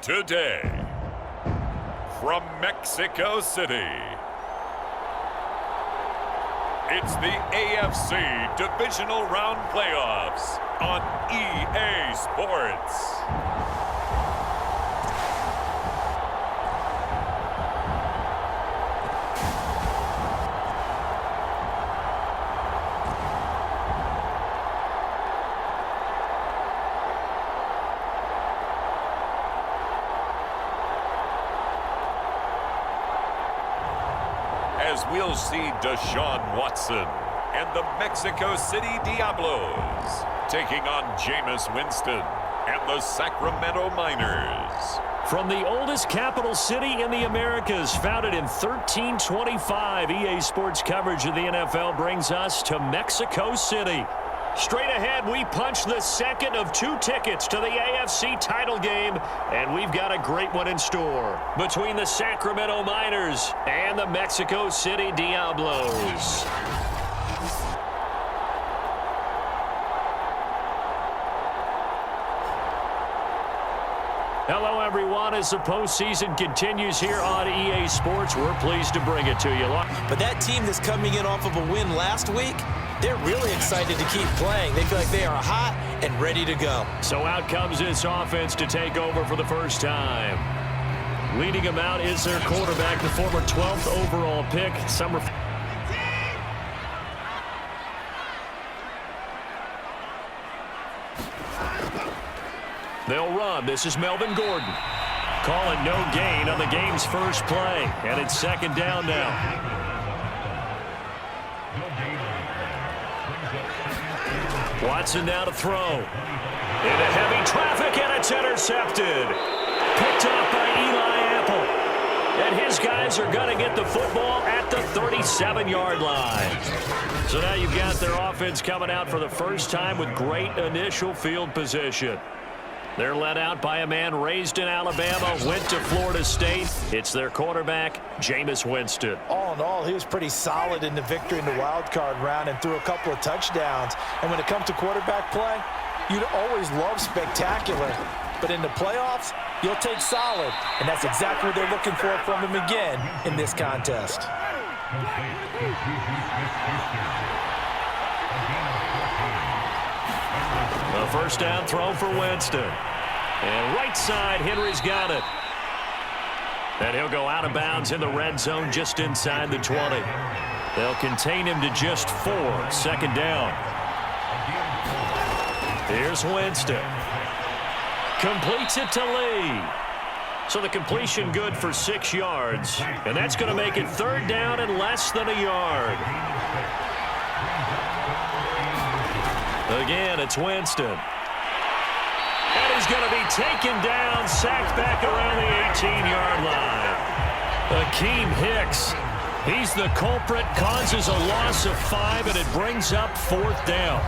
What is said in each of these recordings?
Today, from Mexico City, it's the AFC Divisional Round Playoffs on EA Sports. As we'll see Deshaun Watson and the Mexico City Diablos taking on Jameis Winston and the Sacramento Miners. From the oldest capital city in the Americas, founded in 1325, EA Sports coverage of the NFL brings us to Mexico City. Straight ahead, we punch the second of two tickets to the AFC title game, and we've got a great one in store between the Sacramento Miners and the Mexico City Diablos. Hello, everyone. As the postseason continues here on EA Sports, we're pleased to bring it to you. But that team that's coming in off of a win last week, they're really excited to keep playing. They feel like they are hot and ready to go. So out comes this offense to take over for the first time. Leading them out is their quarterback, the former 12th overall pick. They'll run. This is Melvin Gordon. Calling no gain on the game's first play. And it's second down now. Watson now to throw. Into heavy traffic, and it's intercepted. Picked off by Eli Apple. And his guys are going to get the football at the 37-yard line. So now you've got their offense coming out for the first time with great initial field position. They're led out by a man raised in Alabama, went to Florida State. It's their quarterback, Jameis Winston. All in all, he was pretty solid in the victory in the wild card round and threw a couple of touchdowns. And when it comes to quarterback play, you'd always love spectacular. But in the playoffs, you'll take solid. And that's exactly what they're looking for from him again in this contest. A first down throw for Winston. And right side, Henry's got it. And he'll go out of bounds in the red zone just inside the 20. They'll contain him to just 4. Second down. Here's Winston. Completes it to Lee. So the completion good for 6 yards. And that's going to make it third down and less than a yard. Again, it's Winston. And he's going to be taken down, sacked back around the 18-yard line. Akeem Hicks, he's the culprit, causes a loss of 5, and it brings up fourth down.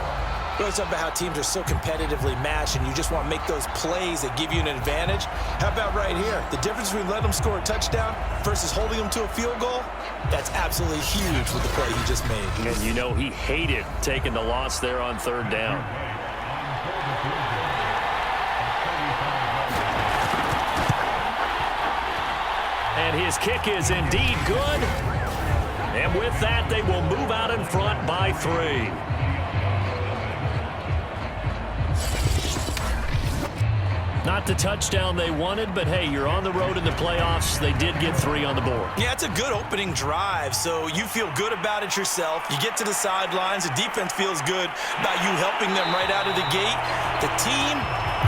It's about how teams are so competitively matched, and you just want to make those plays that give you an advantage. How about right here? The difference between letting them score a touchdown versus holding them to a field goal, that's absolutely huge with the play he just made. And you know he hated taking the loss there on third down. And his kick is indeed good. And with that, they will move out in front by 3. Not the touchdown they wanted, but hey, you're on the road in the playoffs. They did get 3 on the board. Yeah, it's a good opening drive, so you feel good about it yourself. You get to the sidelines. The defense feels good about you helping them right out of the gate. The team,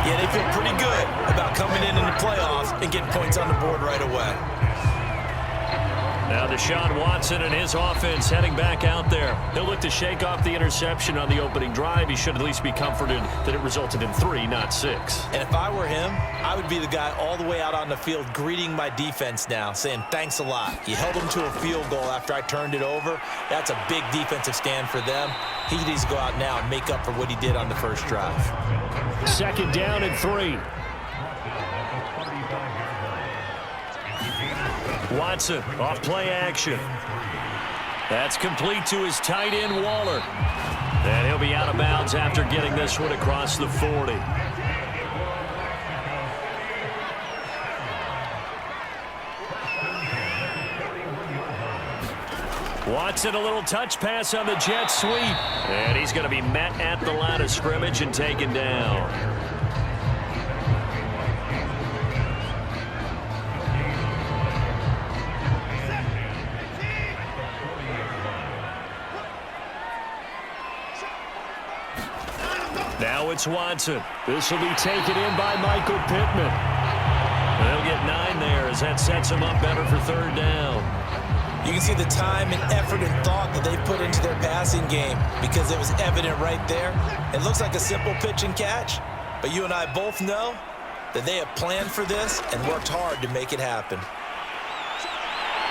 yeah, they feel pretty good about coming in the playoffs and getting points on the board right away. Now Deshaun Watson and his offense heading back out there. He'll look to shake off the interception on the opening drive. He should at least be comforted that it resulted in 3, not 6. And if I were him, I would be the guy all the way out on the field greeting my defense now, saying thanks a lot. You held them to a field goal after I turned it over. That's a big defensive stand for them. He needs to go out now and make up for what he did on the first drive. Second down and 3. Watson off play action. That's complete to his tight end, Waller. And he'll be out of bounds after getting this one across the 40. Watson, a little touch pass on the jet sweep. And he's going to be met at the line of scrimmage and taken down. Now it's Watson. This will be taken in by Michael Pittman. They'll get 9 there as that sets him up better for third down. You can see the time and effort and thought that they put into their passing game because it was evident right there. It looks like a simple pitch and catch, but you and I both know that they have planned for this and worked hard to make it happen.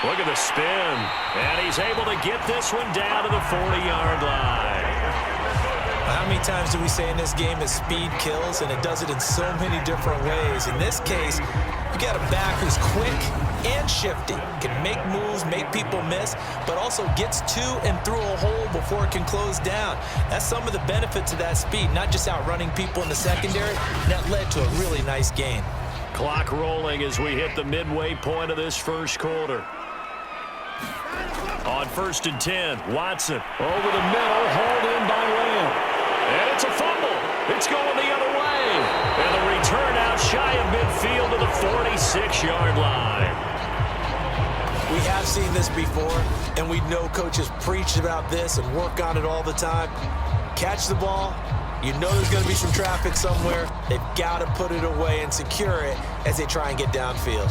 Look at the spin, and he's able to get this one down to the 40-yard line. How many times do we say in this game is speed kills, and it does it in so many different ways. In this case, you got a back who's quick and shifty, can make moves, make people miss, but also gets to and through a hole before it can close down. That's some of the benefits of that speed, not just outrunning people in the secondary. That led to a really nice gain. Clock rolling as we hit the midway point of this first quarter. On 1st and 10, Watson over the middle, hauled in by Lamb. And it's a fumble. It's going the other way. And the return out shy of midfield to the 46-yard line. We have seen this before, and we know coaches preach about this and work on it all the time. Catch the ball. You know there's going to be some traffic somewhere. They've got to put it away and secure it as they try and get downfield.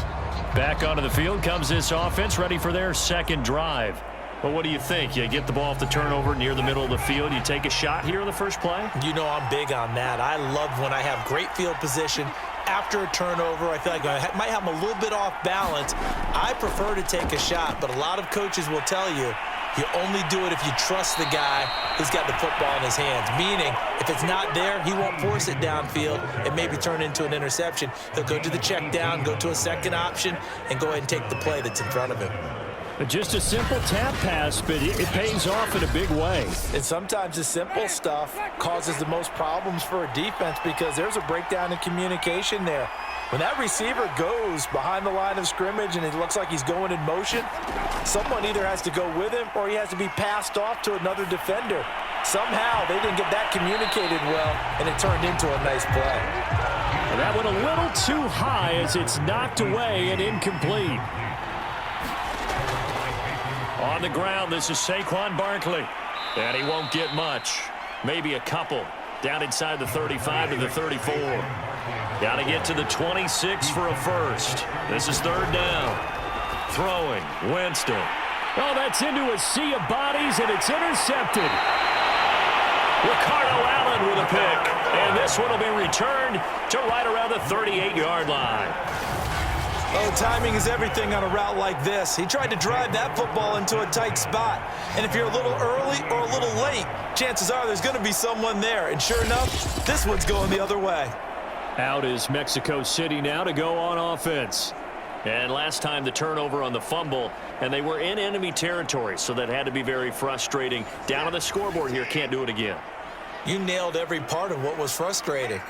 Back onto the field comes this offense, ready for their second drive. Well, what do you think? You get the ball off the turnover near the middle of the field. You take a shot here on the first play? You know I'm big on that. I love when I have great field position after a turnover. I feel like I might have them a little bit off balance. I prefer to take a shot, but a lot of coaches will tell you you only do it if you trust the guy who's got the football in his hands. Meaning, if it's not there, he won't force it downfield and maybe turn into an interception. He'll go to the check down, go to a second option, and go ahead and take the play that's in front of him. Just a simple tap pass, but it pays off in a big way. And sometimes the simple stuff causes the most problems for a defense because there's a breakdown in communication there. When that receiver goes behind the line of scrimmage and it looks like he's going in motion, someone either has to go with him or he has to be passed off to another defender. Somehow they didn't get that communicated well, and it turned into a nice play. And that went a little too high as it's knocked away and incomplete. On the ground, this is Saquon Barkley. And he won't get much. Maybe a couple. Down inside the 35 to the 34. Got to get to the 26 for a first. This is third down. Throwing, Winston. Oh, that's into a sea of bodies, and it's intercepted. Ricardo Allen with a pick. And this one will be returned to right around the 38-yard line. Oh, timing is everything on a route like this. He tried to drive that football into a tight spot. And if you're a little early or a little late, chances are there's going to be someone there. And sure enough, this one's going the other way. Out is Mexico City now to go on offense. And last time the turnover on the fumble, and they were in enemy territory, so that had to be very frustrating. Down on the scoreboard here, can't do it again. You nailed every part of what was frustrating.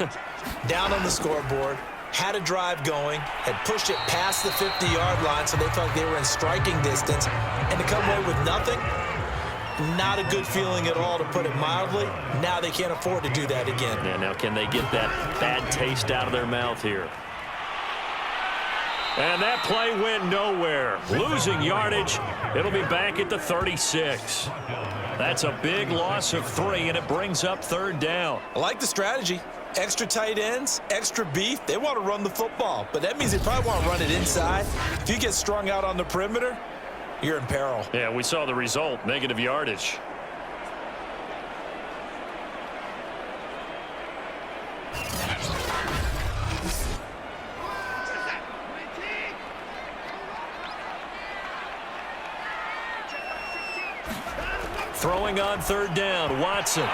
Down on the scoreboard. Had a drive going, had pushed it past the 50-yard line so they felt like they were in striking distance, and to come away with nothing, not a good feeling at all, to put it mildly. Now they can't afford to do that again. Yeah, now can they get that bad taste out of their mouth here? And that play went nowhere. Losing yardage. It'll be back at the 36. That's a big loss of 3, and it brings up third down. I like the strategy. Extra tight ends, extra beef. They want to run the football, but that means they probably want to run it inside. If you get strung out on the perimeter, you're in peril. Yeah, we saw the result, negative yardage. Throwing on third down, Watson. And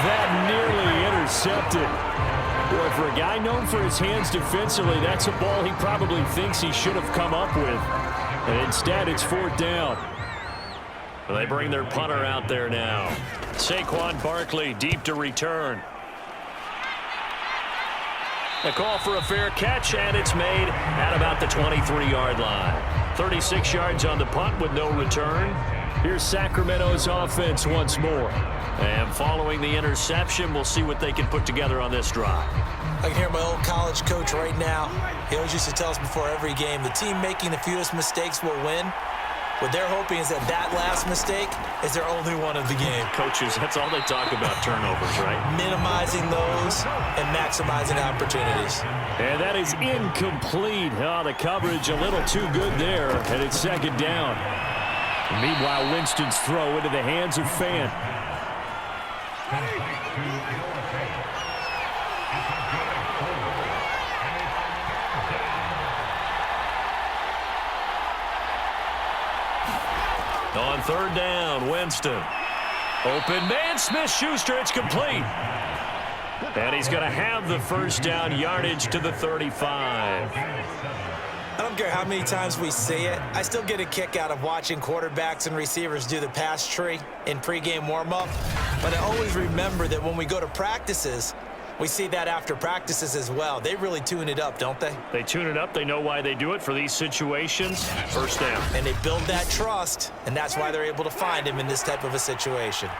that nearly intercepted. Boy, for a guy known for his hands defensively, that's a ball he probably thinks he should have come up with. And instead, it's fourth down. They bring their punter out there now. Saquon Barkley deep to return. A call for a fair catch, and it's made at about the 23-yard line. 36 yards on the punt with no return. Here's Sacramento's offense once more. And following the interception, we'll see what they can put together on this drive. I can hear my old college coach right now. He always used to tell us before every game, the team making the fewest mistakes will win. What they're hoping is that last mistake is their only one of the game. Coaches, that's all they talk about, turnovers, right? Minimizing those and maximizing opportunities. And that is incomplete. Oh, the coverage a little too good there, and it's second down. Meanwhile, Winston's throw into the hands of Fant. On third down, Winston. Open man, Smith-Schuster, it's complete. And he's going to have the first down, yardage to the 35. I don't care how many times we see it. I still get a kick out of watching quarterbacks and receivers do the pass tree in pregame warm-up. But I always remember that when we go to practices, we see that after practices as well. They really tune it up, don't they? They tune it up. They know why they do it for these situations. First down. And they build that trust, and that's why they're able to find him in this type of a situation.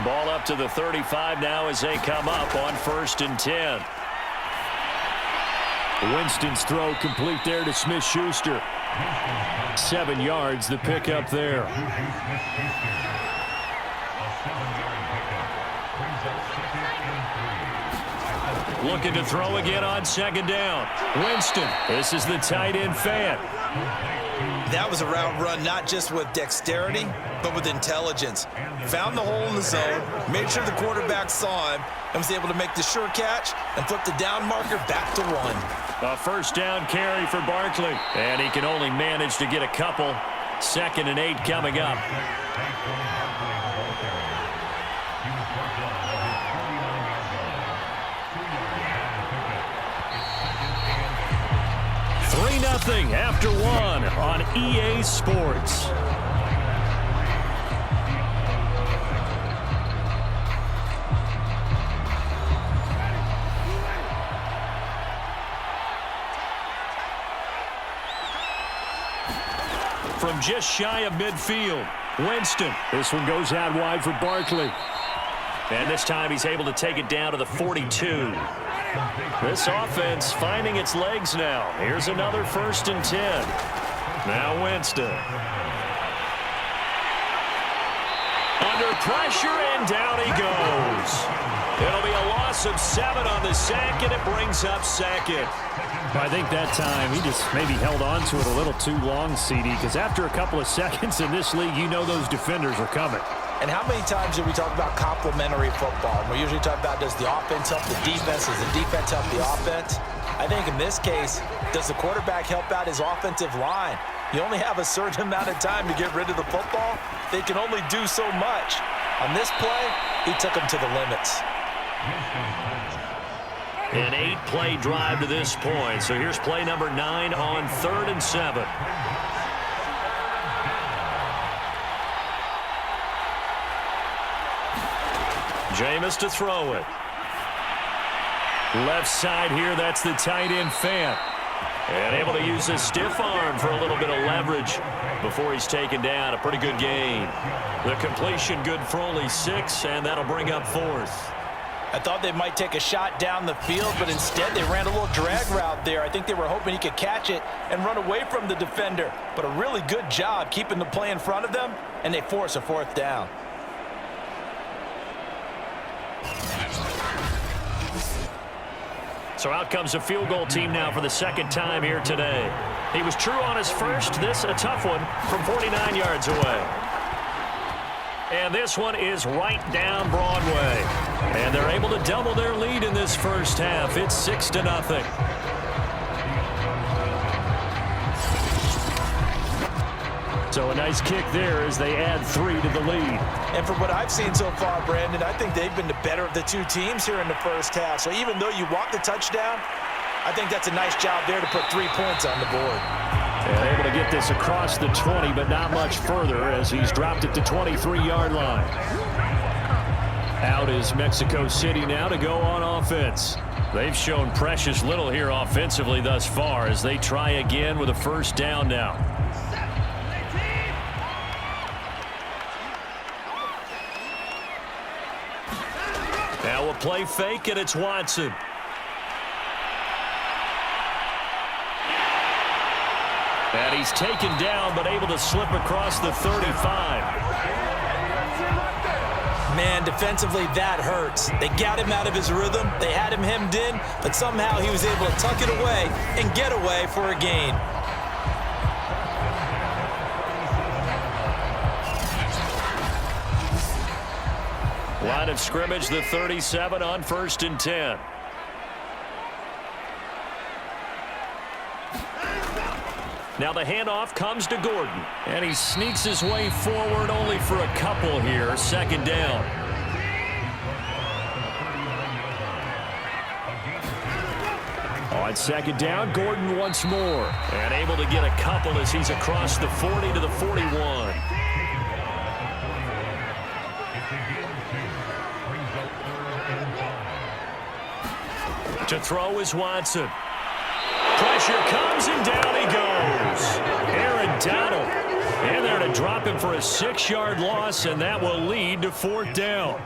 Ball up to the 35 now as they come up on 1st and 10. Winston's throw complete there to Smith-Schuster. 7 yards, the pickup there. Looking to throw again on 2nd down. Winston, this is the tight end Fant. That was a route run not just with dexterity, but with intelligence. Found the hole in the zone, made sure the quarterback saw him, and was able to make the sure catch and flip the down marker back to 1. A first down carry for Barkley. And he can only manage to get a couple. 2nd and 8 coming up. Nothing after 1 on EA Sports. From just shy of midfield, Winston. This one goes out wide for Barkley. And this time he's able to take it down to the 42. This offense finding its legs now. Here's another 1st and 10. Now Winston. Under pressure, and down he goes. It'll be a loss of 7 on the sack, and it brings up 2nd. I think that time he just maybe held on to it a little too long, CD, because after a couple of seconds in this league, you know those defenders are coming. And how many times do we talk about complementary football? We usually talk about, does the offense help the defense? Does the defense help the offense? I think in this case, does the quarterback help out his offensive line? You only have a certain amount of time to get rid of the football. They can only do so much. On this play, he took them to the limits. An 8-play drive to this point. So here's play number 9 on 3rd and 7. Jameis to throw it. Left side here, that's the tight end Fant. And able to use his stiff arm for a little bit of leverage before he's taken down. A pretty good gain. The completion good for only 6, and that'll bring up 4th. I thought they might take a shot down the field, but instead they ran a little drag route there. I think they were hoping he could catch it and run away from the defender. But a really good job keeping the play in front of them, and they force a 4th down. So out comes a field goal team now for the 2nd time here today. He was true on his first. This a tough one from 49 yards away. And this one is right down Broadway. And they're able to double their lead in this first half. It's 6-0. So a nice kick there as they add 3 to the lead. And from what I've seen so far, Brandon, I think they've been the better of the 2 teams here in the first half. So even though you want the touchdown, I think that's a nice job there to put 3 points on the board. And able to get this across the 20, but not much further as he's dropped it to 23-yard line. Out is Mexico City now to go on offense. They've shown precious little here offensively thus far as they try again with a first down now. Now a play fake, and it's Watson. And he's taken down, but able to slip across the 35. Man, defensively, that hurts. They got him out of his rhythm. They had him hemmed in, but somehow he was able to tuck it away and get away for a gain. Line of scrimmage, the 37 on 1st and 10. Now the handoff comes to Gordon. And he sneaks his way forward only for a couple here. 2nd down. On 2nd down, Gordon once more. And able to get a couple as he's across the 40 to the 41. To throw is Watson. Pressure comes, and down he goes. Aaron Donald in there to drop him for a 6-yard loss, and that will lead to 4th down.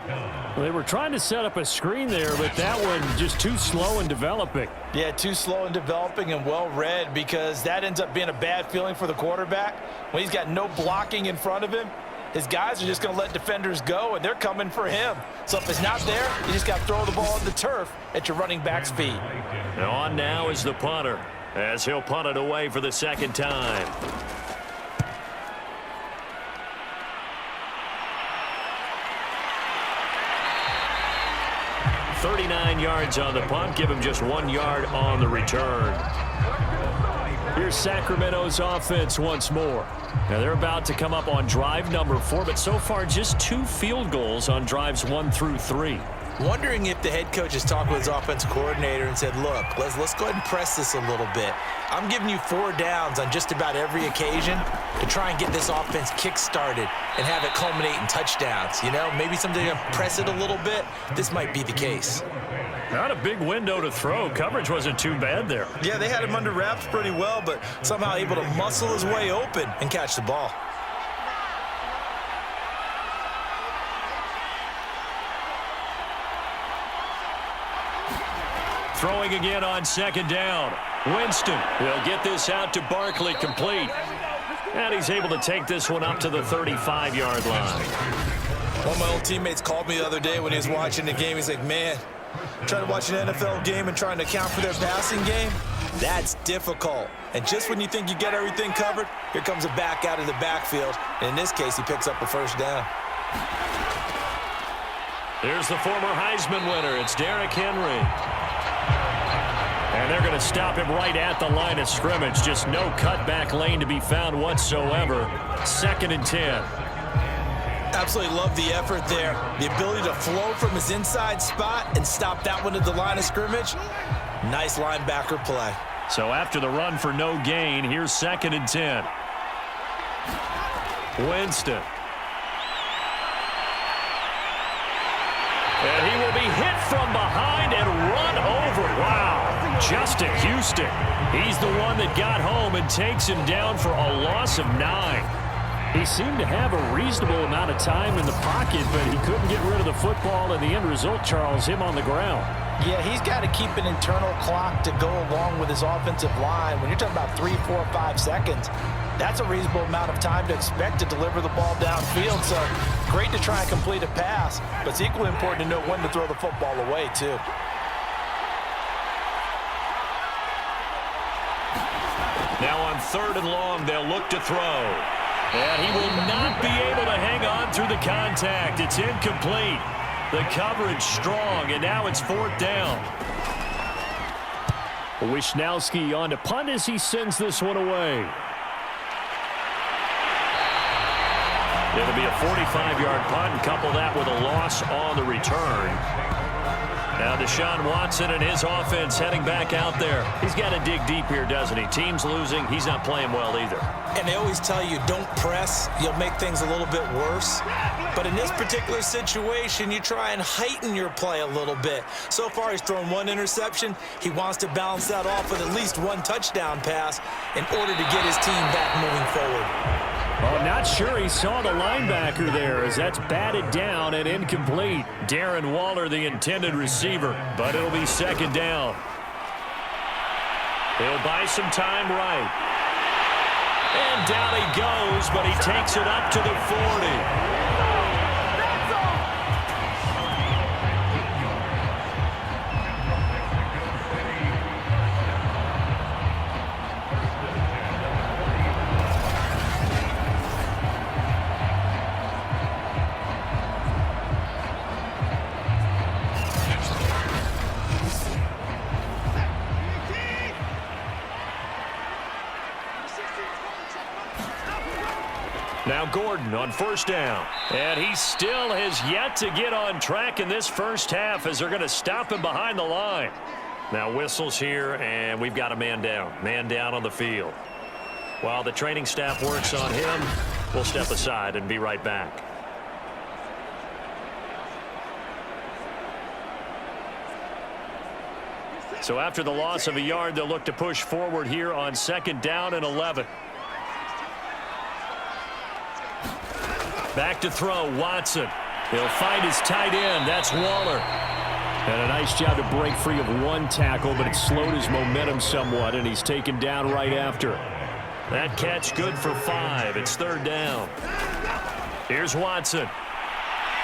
Well, they were trying to set up a screen there, but that one just too slow in developing. Yeah, too slow in developing and well read, because that ends up being a bad feeling for the quarterback. When he's got no blocking in front of him, his guys are just going to let defenders go, and they're coming for him. So if it's not there, you just got to throw the ball on the turf at your running back's feet. And on now is the punter, as he'll punt it away for the 2nd time. "39 yards on the punt, give him just 1 yard on the return." Here's Sacramento's offense once more. Now they're about to come up on drive number 4, but so far just 2 field goals on drives 1 through 3. Wondering if the head coach has talked with his offensive coordinator and said, look, let's go ahead and press this a little bit. I'm giving you 4 downs on just about every occasion to try and get this offense kick-started and have it culminate in touchdowns. You know, maybe something to press it a little bit. This might be the case. Not a big window to throw. Coverage wasn't too bad there. Yeah, they had him under wraps pretty well, but somehow able to muscle his way open and catch the ball. Throwing again on 2nd down. Winston will get this out to Barkley, complete. And he's able to take this one up to the 35-yard line. One of my old teammates called me the other day when he was watching the game. He's like, man, trying to watch an NFL game and trying to account for their passing game, that's difficult. And just when you think you get everything covered, here comes a back out of the backfield. And in this case, he picks up a 1st down. There's the former Heisman winner. It's Derrick Henry. And they're going to stop him right at the line of scrimmage. Just no cutback lane to be found whatsoever. 2nd and 10. Absolutely love the effort there. The ability to flow from his inside spot and stop that one at the line of scrimmage. Nice linebacker play. So after the run for no gain, here's 2nd and 10. Winston. And he will be hit from behind and run over. Wow. Justin Houston. He's the one that got home and takes him down for a loss of 9. He seemed to have a reasonable amount of time in the pocket, but he couldn't get rid of the football, and the end result, Charles, him on the ground. Yeah, he's got to keep an internal clock to go along with his offensive line. When you're talking about 3, 4, 5 seconds, that's a reasonable amount of time to expect to deliver the ball downfield. So great to try and complete a pass, but it's equally important to know when to throw the football away, too. Now on 3rd and long, they'll look to throw. And he will not be able to hang on through the contact. It's incomplete. The coverage strong, and now it's 4th down. Wisnowski on to punt as he sends this one away. It'll be a 45-yard punt, and couple that with a loss on the return. Now Deshaun Watson and his offense heading back out there. He's got to dig deep here, doesn't he? Team's losing. He's not playing well either. And they always tell you, don't press. You'll make things a little bit worse. But in this particular situation, you try and heighten your play a little bit. So far, he's thrown 1 interception. He wants to balance that off with at least 1 touchdown pass in order to get his team back moving forward. Well, I'm not sure he saw the linebacker there as that's batted down and incomplete. Darren Waller, the intended receiver, but it'll be second down. He'll buy some time right. And down he goes, but he takes it up to the 40. Now Gordon on first down. And he still has yet to get on track in this first half as they're going to stop him behind the line. Now whistles here, and we've got a man down. Man down on the field. While the training staff works on him, we'll step aside and be right back. So after the loss of a yard, they'll look to push forward here on second down and 11. Back to throw, Watson. He'll find his tight end. That's Waller. And a nice job to break free of one tackle, but it slowed his momentum somewhat, and he's taken down right after. That catch good for 5. It's third down. Here's Watson.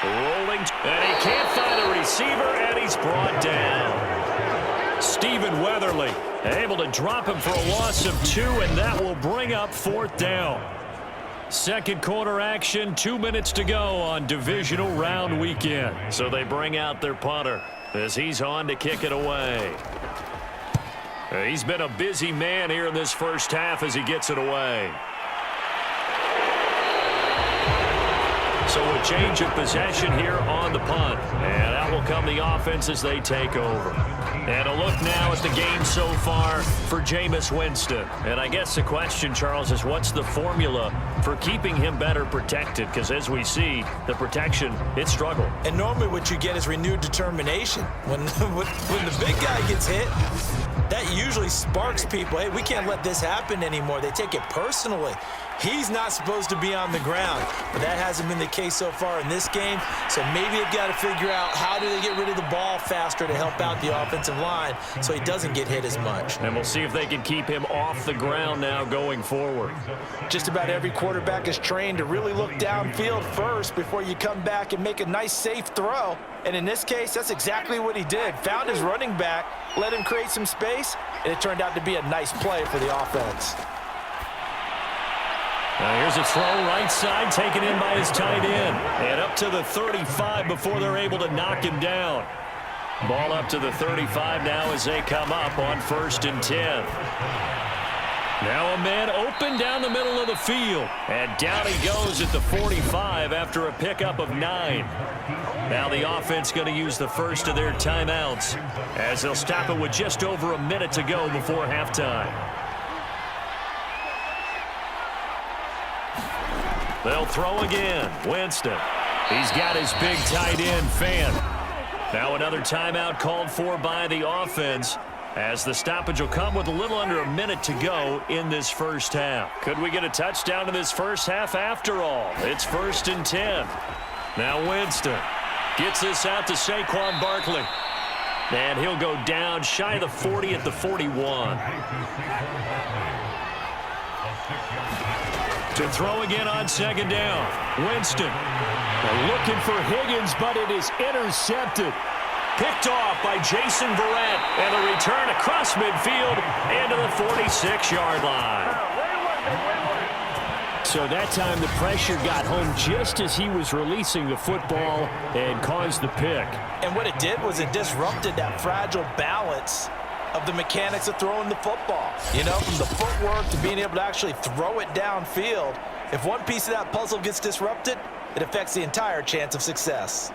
Rolling, and he can't find a receiver, and he's brought down. Stephen Weatherly able to drop him for a loss of 2, and that will bring up fourth down. Second quarter action, 2 minutes to go on divisional round weekend. So they bring out their punter as he's on to kick it away. He's been a busy man here in this first half as he gets it away. So a change of possession here on the punt. And out will come the offense as they take over. And a look now at the game so far for Jameis Winston. And I guess the question, Charles, is what's the formula for keeping him better protected? Because as we see, the protection, it struggled. And normally what you get is renewed determination. When the big guy gets hit, that usually sparks people. Hey, we can't let this happen anymore. They take it personally. He's not supposed to be on the ground, but that hasn't been the case so far in this game. So maybe they've got to figure out how do they get rid of the ball faster to help out the offensive line so he doesn't get hit as much. And we'll see if they can keep him off the ground now going forward. Just about every quarterback is trained to really look downfield first before you come back and make a nice, safe throw. And in this case, that's exactly what he did. Found his running back, let him create some space, and it turned out to be a nice play for the offense. Now here's a throw right side taken in by his tight end. And up to the 35 before they're able to knock him down. Ball up to the 35 now as they come up on first and 10. Now a man open down the middle of the field. And down he goes at the 45 after a pickup of 9. Now the offense going to use the first of their timeouts as they'll stop it with just over a minute to go before halftime. They'll throw again. Winston. He's got his big tight end, Fant. Now another timeout called for by the offense as the stoppage will come with a little under a minute to go in this first half. Could we get a touchdown in this first half after all? It's first and 10. Now Winston gets this out to Saquon Barkley. And he'll go down shy of the 40 at the 41. To throw again on second down. Winston looking for Higgins, but it is intercepted. Picked off by Jason Verrett. And a return across midfield into the 46-yard line. So that time the pressure got home just as he was releasing the football and caused the pick. And what it did was it disrupted that fragile balance of the mechanics of throwing the football. You know, from the footwork to being able to actually throw it downfield. If one piece of that puzzle gets disrupted, it affects the entire chance of success.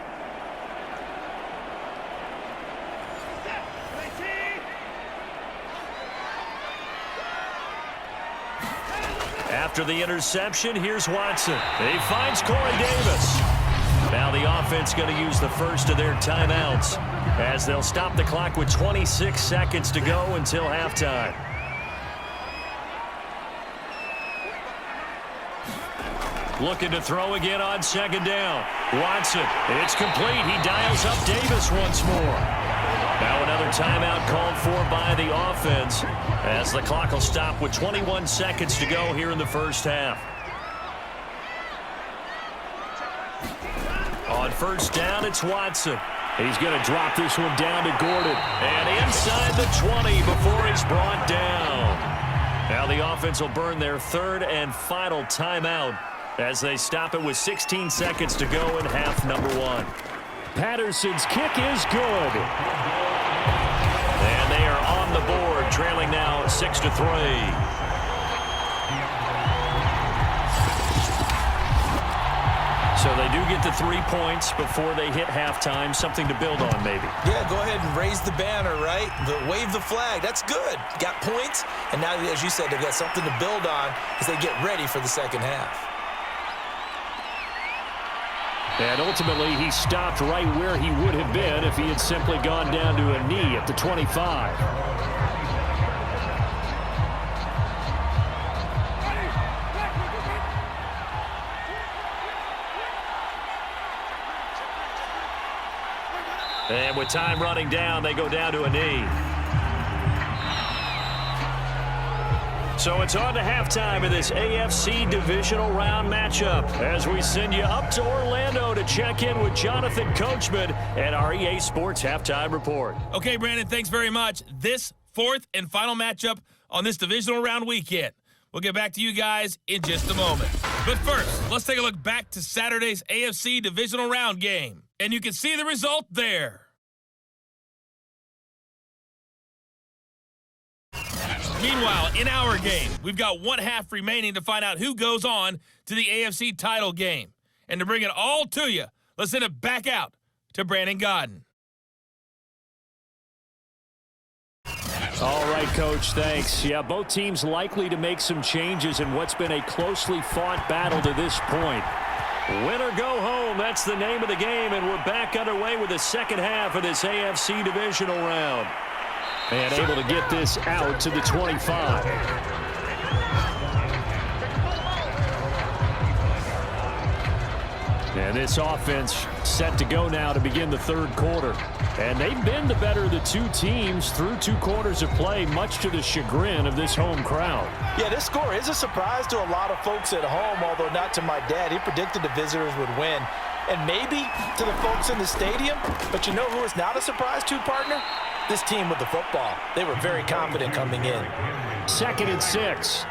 After the interception, here's Watson. He finds Corey Davis. Now the offense going to use the first of their timeouts as they'll stop the clock with 26 seconds to go until halftime. Looking to throw again on second down. Watson, it's complete. He dials up Davis once more. Now another timeout called for by the offense as the clock will stop with 21 seconds to go here in the first half. On first down, it's Watson. He's going to drop this one down to Gordon. And inside the 20 before he's brought down. Now the offense will burn their third and final timeout as they stop it with 16 seconds to go in half number one. Patterson's kick is good. And they are on the board, trailing now 6-3. So they do get the 3 points before they hit halftime, something to build on maybe. Yeah, go ahead and raise the banner, right? Wave the flag. That's good. Got points, and now, as you said, they've got something to build on as they get ready for the second half. And ultimately, he stopped right where he would have been if he had simply gone down to a knee at the 25. And with time running down, they go down to a knee. So it's on to halftime of this AFC Divisional Round matchup as we send you up to Orlando to check in with Jonathan Coachman and our EA Sports Halftime Report. Okay, Brandon, thanks very much. This fourth and final matchup on this Divisional Round weekend. We'll get back to you guys in just a moment. But first, let's take a look back to Saturday's AFC Divisional Round game. And you can see the result there. Meanwhile, in our game, we've got 1 half remaining to find out who goes on to the AFC title game. And to bring it all to you, let's send it back out to Brandon Godden. All right, Coach, thanks. Yeah, both teams likely to make some changes in what's been a closely fought battle to this point. Win or go home, that's the name of the game, and we're back underway with the second half of this AFC Divisional Round. And able to get this out to the 25. And this offense set to go now to begin the third quarter. And they've been the better of the two teams through 2 quarters of play, much to the chagrin of this home crowd. Yeah, this score is a surprise to a lot of folks at home, although not to my dad. He predicted the visitors would win. And maybe to the folks in the stadium. But you know who is not a surprise to, partner? This team with the football. They were very confident coming in. 2nd and 6.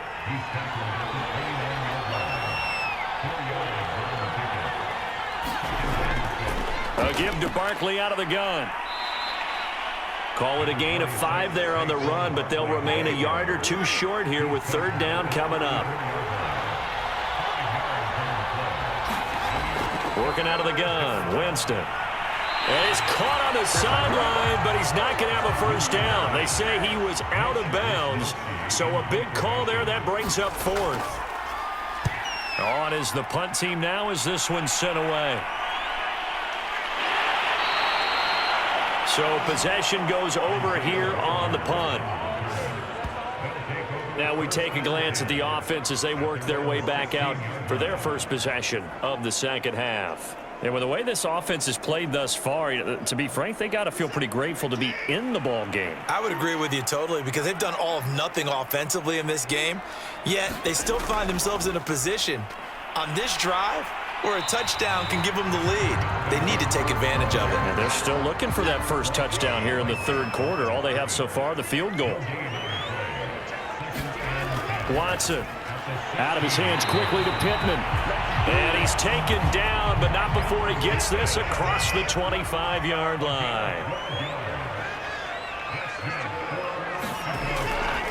A give to Barkley out of the gun. Call it a gain of 5 there on the run, but they'll remain a yard or 2 short here with third down coming up. Working out of the gun, Winston. And he's caught on the sideline, but he's not going to have a first down. They say he was out of bounds, so a big call there that brings up 4th. On is the punt team now as this one's sent away. So possession goes over here on the punt. Now we take a glance at the offense as they work their way back out for their first possession of the second half. And with the way this offense has played thus far, to be frank, they got to feel pretty grateful to be in the ball game. I would agree with you totally because they've done all of nothing offensively in this game, yet they still find themselves in a position on this drive where a touchdown can give them the lead. They need to take advantage of it. And they're still looking for that first touchdown here in the third quarter. All they have so far, the field goal. Watson out of his hands quickly to Pittman. And he's taken down, but not before he gets this across the 25-yard line.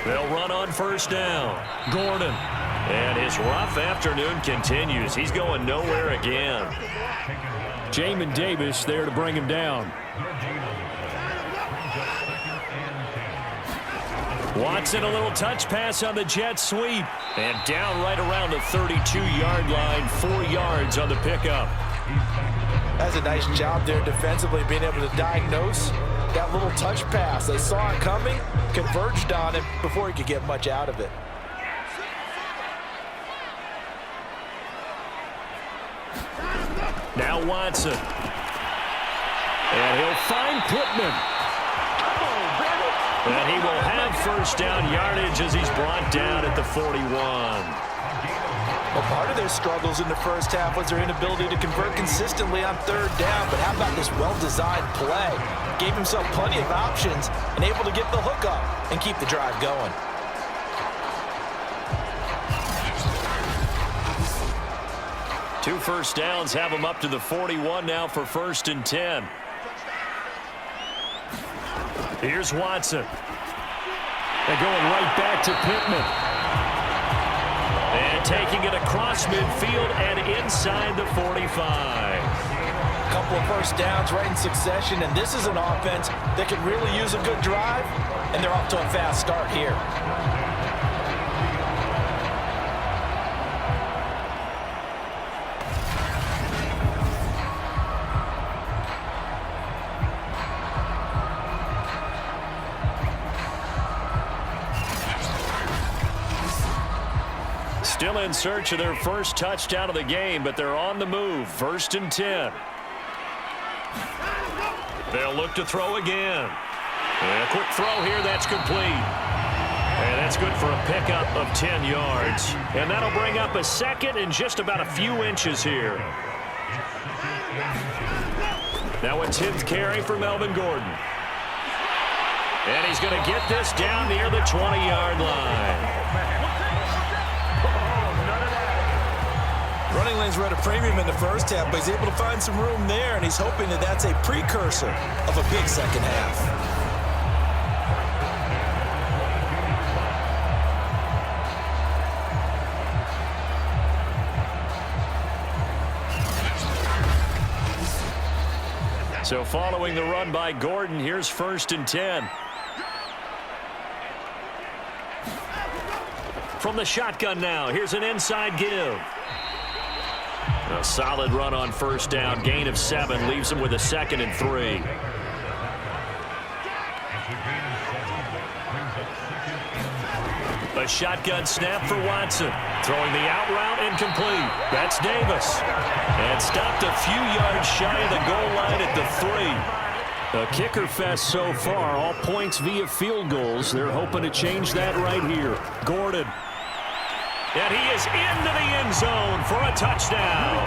They'll run on first down. Gordon. And his rough afternoon continues. He's going nowhere again. Jamin Davis there to bring him down. Watson, a little touch pass on the jet sweep. And down right around the 32-yard line, 4 yards on the pickup. That's a nice job there defensively, being able to diagnose that little touch pass. They saw it coming, converged on it before he could get much out of it. Now Watson. And he'll find Pittman. And he will have first down yardage as he's brought down at the 41. Well, part of their struggles in the first half was their inability to convert consistently on third down. But how about this well-designed play? Gave himself plenty of options and able to get the hook up and keep the drive going. Two first downs have him up to the 41 now for 1st and 10. Here's Watson. They're going right back to Pittman. And taking it across midfield and inside the 45. A couple of first downs right in succession, and this is an offense that can really use a good drive, and they're off to a fast start here. Still in search of their first touchdown of the game, but they're on the move. 1st and 10. They'll look to throw again. And a quick throw here, that's complete. And that's good for a pickup of 10 yards. And that'll bring up a 2nd and just about a few inches here. Now a 10th carry for Melvin Gordon. And he's going to get this down near the 20-yard line. Running lanes were at a premium in the first half, but he's able to find some room there, and he's hoping that that's a precursor of a big second half. So following the run by Gordon, here's 1st and 10. From the shotgun now, here's an inside give. A solid run on first down. Gain of 7 leaves him with a 2nd and 3. A shotgun snap for Watson. Throwing the out route incomplete. That's Davis. And stopped a few yards shy of the goal line at the 3. A kicker fest so far. All points via field goals. They're hoping to change that right here. Gordon. And he is into the end zone for a touchdown.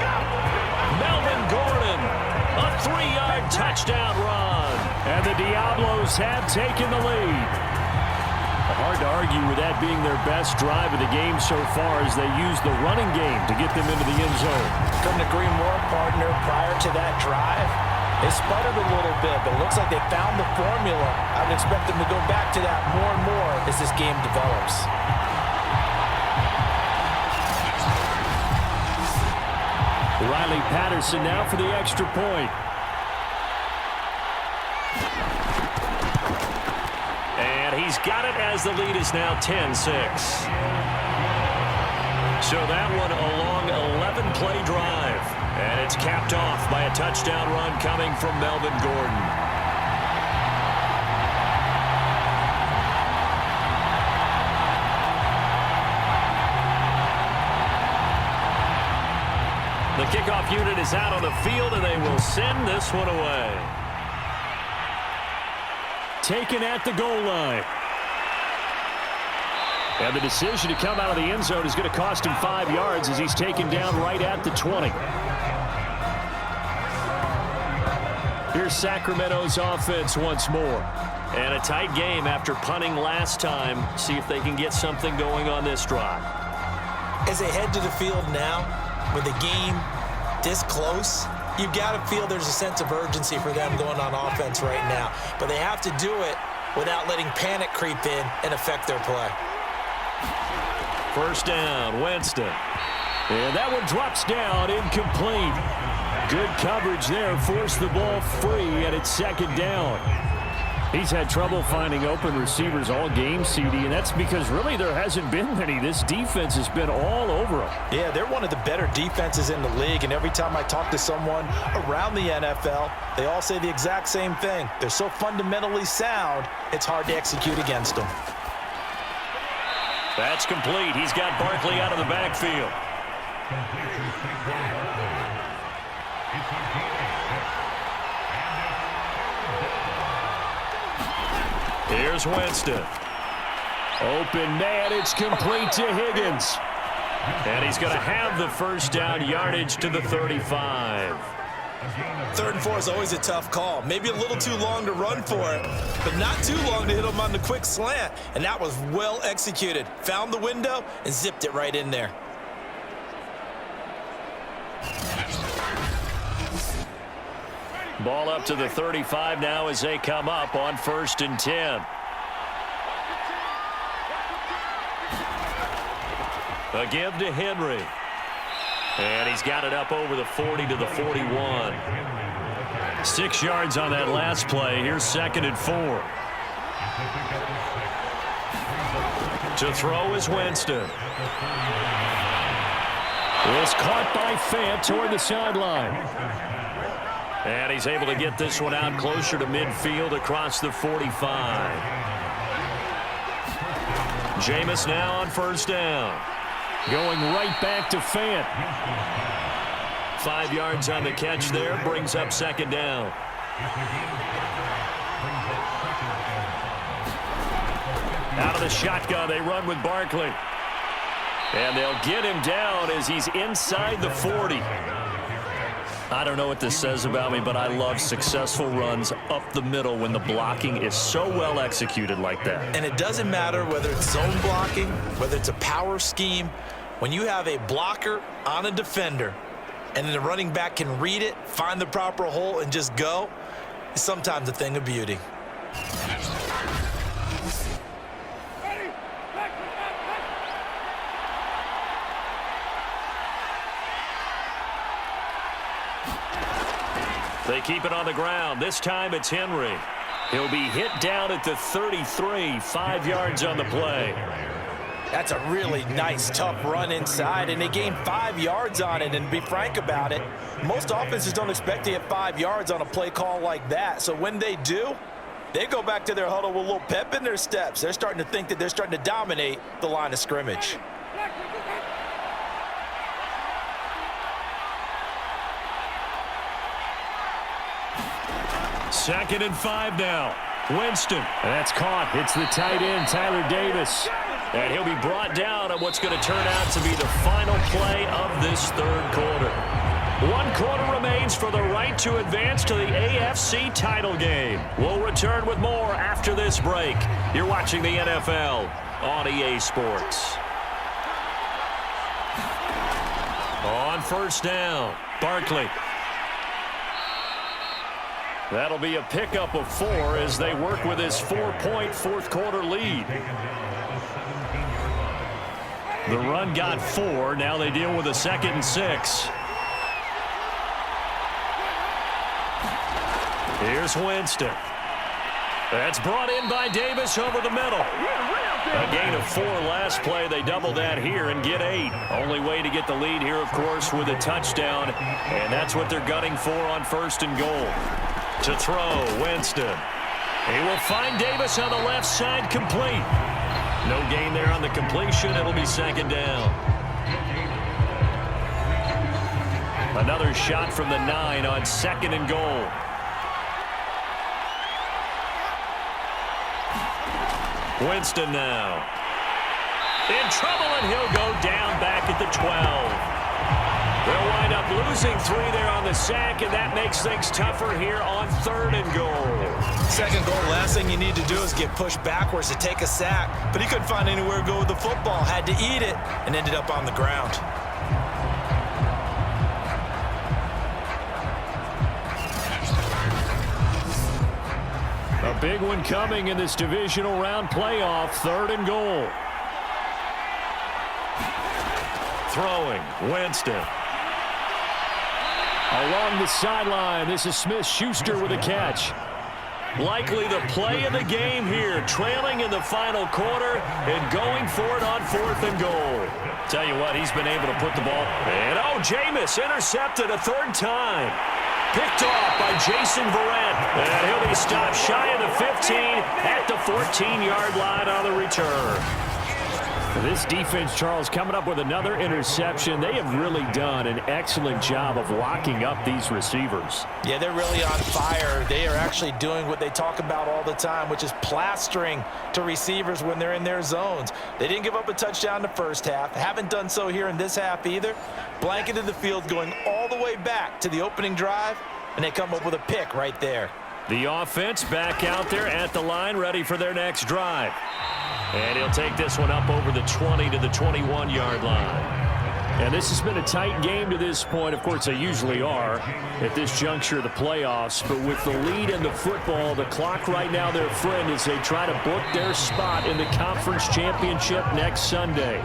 Melvin Gordon, a 3-yard touchdown run. And the Diablos have taken the lead. Hard to argue with that being their best drive of the game so far as they use the running game to get them into the end zone. Couldn't agree more, partner. Prior to that drive, they sputtered a little bit, but it looks like they found the formula. I would expect them to go back to that more and more as this game develops. Riley Patterson now for the extra point. And he's got it as the lead is now 10-6. So that one a long 11-play drive. And it's capped off by a touchdown run coming from Melvin Gordon. The kickoff unit is out on the field, and they will send this one away. Taken at the goal line. And the decision to come out of the end zone is going to cost him 5 yards as he's taken down right at the 20. Here's Sacramento's offense once more. And a tight game after punting last time. See if they can get something going on this drive. As they head to the field now, with the game this close, you've got to feel there's a sense of urgency for them going on offense right now. But they have to do it without letting panic creep in and affect their play. First down, Winston. And that one drops down, incomplete. Good coverage there, forced the ball free, and it's 2nd down. He's had trouble finding open receivers all game, CD, and that's because really there hasn't been many. This defense has been all over them. Yeah, they're one of the better defenses in the league, and every time I talk to someone around the NFL, they all say the exact same thing. They're so fundamentally sound, it's hard to execute against them. That's complete. He's got Barkley out of the backfield. Here's Winston. Open man, it's complete to Higgins. And he's going to have the first down, yardage to the 35. 3rd and 4 is always a tough call. Maybe a little too long to run for it, but not too long to hit him on the quick slant. And that was well executed. Found the window and zipped it right in there. Ball up to the 35 now as they come up on 1st and 10. A give to Henry. And he's got it up over the 40 to the 41. 6 yards on that last play. Here's 2nd and 4. To throw is Winston. Was caught by Fant toward the sideline. And he's able to get this one out closer to midfield across the 45. Jameis now on 1st down. Going right back to Fant. 5 yards on the catch there. Brings up 2nd down. Out of the shotgun, they run with Barkley. And they'll get him down as he's inside the 40. I don't know what this says about me, but I love successful runs up the middle when the blocking is so well executed like that. And it doesn't matter whether it's zone blocking, whether it's a power scheme. When you have a blocker on a defender and then the running back can read it, find the proper hole, and just go, it's sometimes a thing of beauty. They keep it on the ground. This time it's Henry. He'll be hit down at the 33, 5 yards on the play. That's a really nice, tough run inside, and they gained 5 yards on it. And to be frank about it, most offenses don't expect to get 5 yards on a play call like that. So when they do, they go back to their huddle with a little pep in their steps. They're starting to think that they're starting to dominate the line of scrimmage. Second and 5 now. Winston. That's caught. Hits the tight end, Tyler Davis. And he'll be brought down on what's going to turn out to be the final play of this 3rd quarter. 1 quarter remains for the right to advance to the AFC title game. We'll return with more after this break. You're watching the NFL on EA Sports. On 1st down, Barkley. That'll be a pickup of 4 as they work with his 4-point 4th quarter lead. The run got 4. Now they deal with a 2nd and 6. Here's Winston. That's brought in by Davis over the middle. A gain of 4 last play. They double that here and get 8. Only way to get the lead here, of course, with a touchdown. And that's what they're gunning for on 1st and goal. To throw, Winston. He will find Davis on the left side, complete. No gain there on the completion. It'll be 2nd down. Another shot from the 9 on 2nd and goal. Winston now. In trouble, and he'll go down back at the 12. They'll wind up losing 3 there on the sack, and that makes things tougher here on 3rd and goal. 2nd goal, last thing you need to do is get pushed backwards to take a sack. But he couldn't find anywhere to go with the football, had to eat it, and ended up on the ground. A big one coming in this divisional round playoff, 3rd and goal. Throwing, Winston. Along the sideline, this is Smith-Schuster with a catch. Likely the play of the game here, trailing in the final quarter and going for it on 4th and goal. Tell you what, he's been able to put the ball. And Jameis intercepted a 3rd time. Picked off by Jason Verrett. And he'll be stopped shy of the 15 at the 14-yard line on the return. This defense, Charles, coming up with another interception. They have really done an excellent job of locking up these receivers. Yeah, they're really on fire. They are actually doing what they talk about all the time, which is plastering to receivers when they're in their zones. They didn't give up a touchdown in the first half. Haven't done so here in this half either. Blanketed the field going all the way back to the opening drive, and they come up with a pick right there. The offense back out there at the line, ready for their next drive. And he'll take this one up over the 20 to the 21-yard line. And this has been a tight game to this point. Of course, they usually are at this juncture of the playoffs. But with the lead in the football, the clock right now their friend as they try to book their spot in the conference championship next Sunday.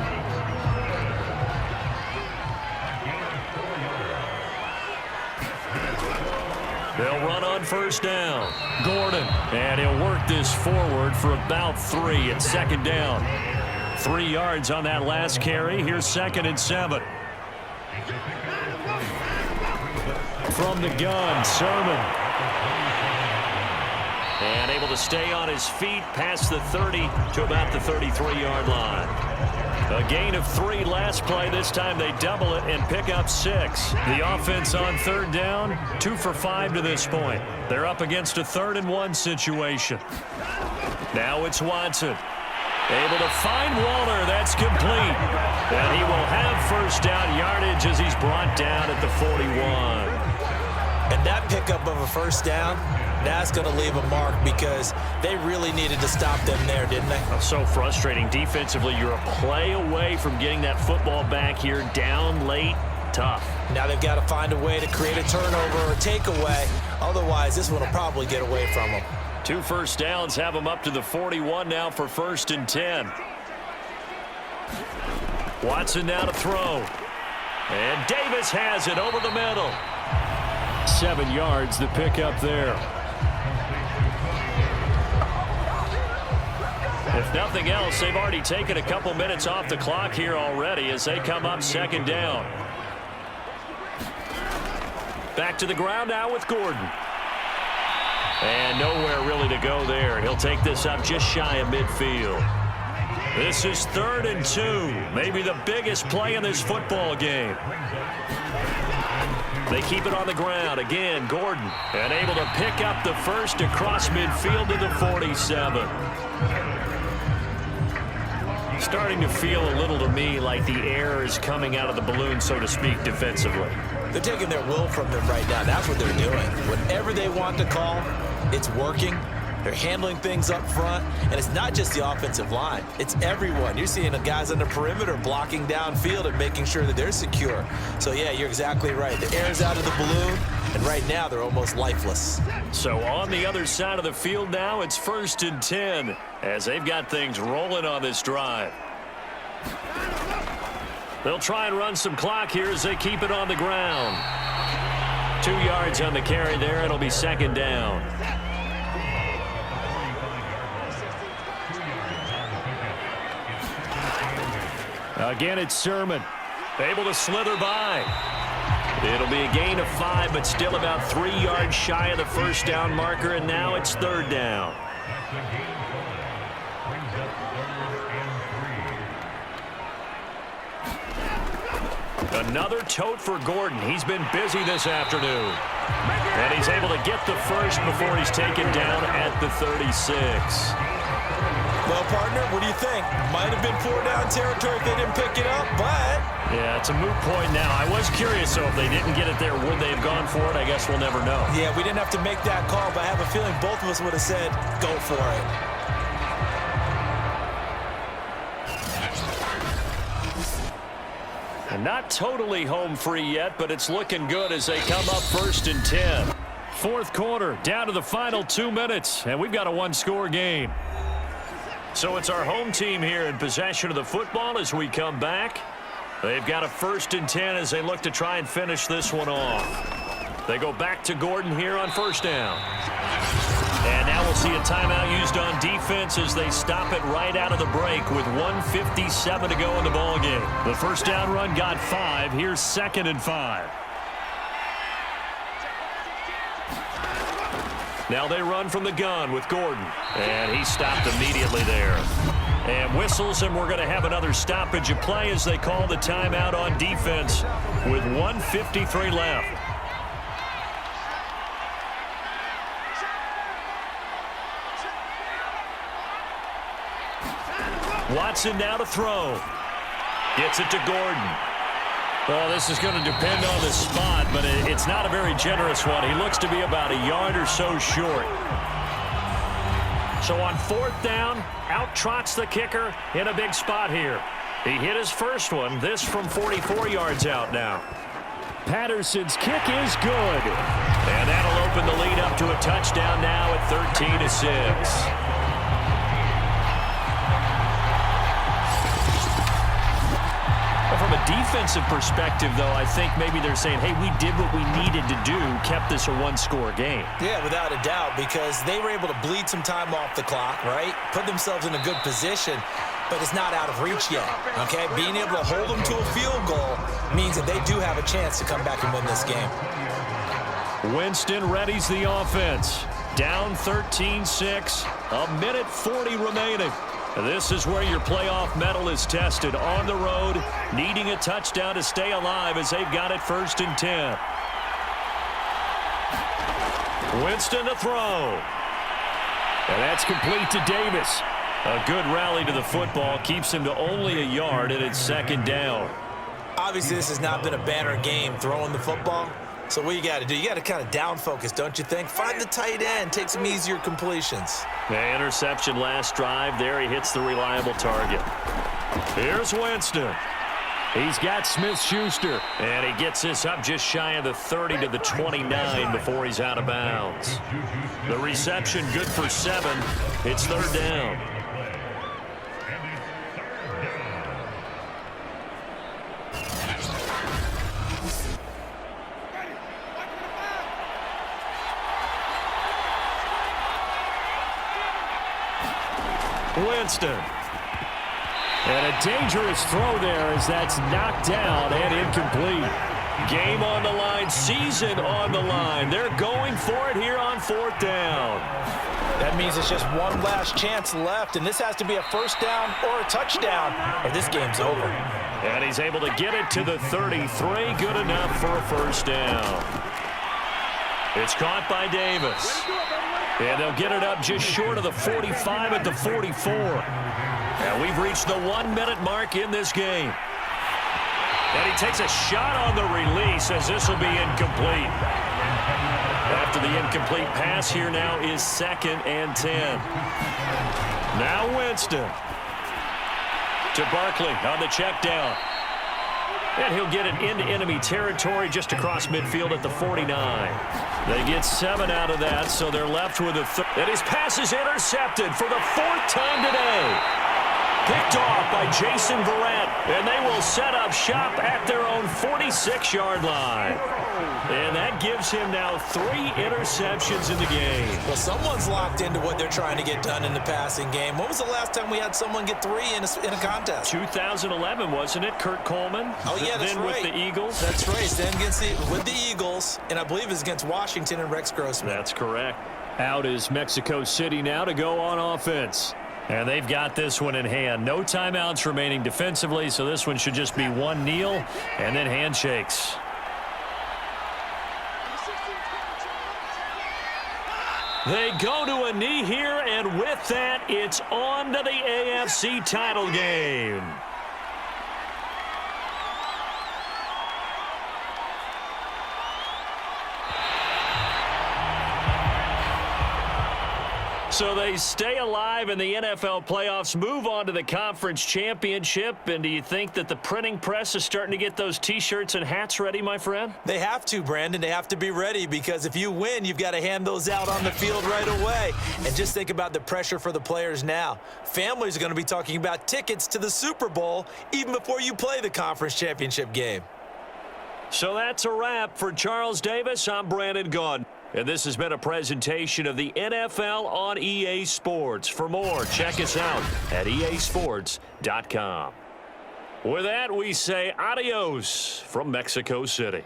They'll run on first down. Gordon, and he'll work this forward for about 3. It's second down. 3 yards on that last carry. Here's 2nd and 7. From the gun, Sermon. And able to stay on his feet past the 30 to about the 33-yard line. A gain of 3 last play. This time they double it and pick up 6. The offense on third down, 2 for 5 to this point. They're up against a 3rd and 1 situation. Now it's Watson. Able to find Waller. That's complete. And he will have first down yardage as he's brought down at the 41. And that pickup of a first down, that's going to leave a mark because they really needed to stop them there, didn't they? So frustrating. Defensively, you're a play away from getting that football back here. Down late, tough. Now they've got to find a way to create a turnover or takeaway. Otherwise, this one will probably get away from them. 2 first downs have them up to the 41 now for 1st and 10. Watson now to throw. And Davis has it over the middle. 7 yards, the pickup there. If nothing else, they've already taken a couple minutes off the clock here already as they come up 2nd down. Back to the ground now with Gordon. And nowhere really to go there. He'll take this up just shy of midfield. This is 3rd and 2. Maybe the biggest play in this football game. They keep it on the ground. Again, Gordon. And able to pick up the first across midfield to the 47. Starting to feel a little to me like the air is coming out of the balloon, so to speak, defensively. They're taking their will from them right now. That's what they're doing. Whatever they want to call, it's working. They're handling things up front, and it's not just the offensive line. It's everyone. You're seeing the guys on the perimeter blocking downfield and making sure that they're secure. So, yeah, you're exactly right. The air's out of the balloon, and right now they're almost lifeless. So on the other side of the field now, it's 1st and 10 as they've got things rolling on this drive. They'll try and run some clock here as they keep it on the ground. 2 yards on the carry there. It'll be 2nd down. Again, it's Sermon. Able to slither by. It'll be a gain of 5, but still about 3 yards shy of the first down marker, and now it's 3rd down. Another tote for Gordon. He's been busy this afternoon. And he's able to get the first before he's taken down at the 36. Well, partner, what do you think? Might have been 4-down territory if they didn't pick it up, but... Yeah, it's a moot point now. I was curious, so if they didn't get it there, would they have gone for it? I guess we'll never know. Yeah, we didn't have to make that call, but I have a feeling both of us would have said, go for it. And not totally home free yet, but it's looking good as they come up 1st and 10. 4th quarter, down to the final 2 minutes, and we've got a 1-score game. So it's our home team here in possession of the football as we come back. They've got a 1st and 10 as they look to try and finish this one off. They go back to Gordon here on 1st down. And now we'll see a timeout used on defense as they stop it right out of the break with 1:57 to go in the ballgame. The first down run got 5. Here's 2nd and 5. Now they run from the gun with Gordon. And he stopped immediately there. And whistles, and we're going to have another stoppage of play as they call the timeout on defense with 1:53 left. Watson now to throw. Gets it to Gordon. Well, this is going to depend on the spot, but it's not a very generous one. He looks to be about a yard or so short. So on 4th down, out trots the kicker in a big spot here. He hit his first one, this from 44 yards out now. Patterson's kick is good. And that'll open the lead up to a touchdown now at 13-6. From a defensive perspective, though, I think maybe they're saying, hey, we did what we needed to do, kept this a one-score game. Yeah, without a doubt, because they were able to bleed some time off the clock, right? Put themselves in a good position, but it's not out of reach yet, okay? Being able to hold them to a field goal means that they do have a chance to come back and win this game. Winston readies the offense. Down 13-6, a minute 40 remaining. This is where your playoff medal is tested on the road, needing a touchdown to stay alive as they've got it 1st and 10. Winston to throw. And that's complete to Davis. A good rally to the football keeps him to only a yard, and it's 2nd down. Obviously, this has not been a banner game throwing the football. So what you got to do, you got to kind of down focus, don't you think? Find the tight end, take some easier completions. The interception last drive. There he hits the reliable target. Here's Winston. He's got Smith-Schuster, and he gets this up just shy of the 30 to the 29 before he's out of bounds. The reception good for 7. It's 3rd down. Winston. And a dangerous throw there as that's knocked down and incomplete. Game on the line, season on the line. They're going for it here on 4th down. That means it's just one last chance left, and this has to be a 1st down or a touchdown, or this game's over. And he's able to get it to the 33. Good enough for a 1st down. It's caught by Davis. And they'll get it up just short of the 45 at the 44. And we've reached the 1-minute mark in this game. And he takes a shot on the release as this will be incomplete. After the incomplete pass, here now is 2nd and 10. Now Winston. To Barkley on the check down. And he'll get it into enemy territory just across midfield at the 49. They get 7 out of that, so they're left with a and his pass is intercepted for the 4th time today. Picked off by Jason Verrett, and they will set up shop at their own 46-yard line. And that gives him now 3 interceptions in the game. Well, someone's locked into what they're trying to get done in the passing game. When was the last time we had someone get 3 in a contest? 2011, wasn't it? Kurt Coleman? Oh, yeah, that's then right. With the Eagles? That's right. Then with the Eagles, and I believe it's against Washington and Rex Grossman. That's correct. Out is Mexico City now to go on offense. And they've got this one in hand. No timeouts remaining defensively, so this one should just be one kneel and then handshakes. They go to a knee here, and with that, it's on to the AFC title game. So they stay alive in the NFL playoffs, move on to the conference championship. And do you think that the printing press is starting to get those T-shirts and hats ready, my friend? They have to, Brandon. They have to be ready because if you win, you've got to hand those out on the field right away. And just think about the pressure for the players now. Families are going to be talking about tickets to the Super Bowl even before you play the conference championship game. So that's a wrap for Charles Davis. I'm Brandon Gaudin. And this has been a presentation of the NFL on EA Sports. For more, check us out at easports.com. With that, we say adios from Mexico City.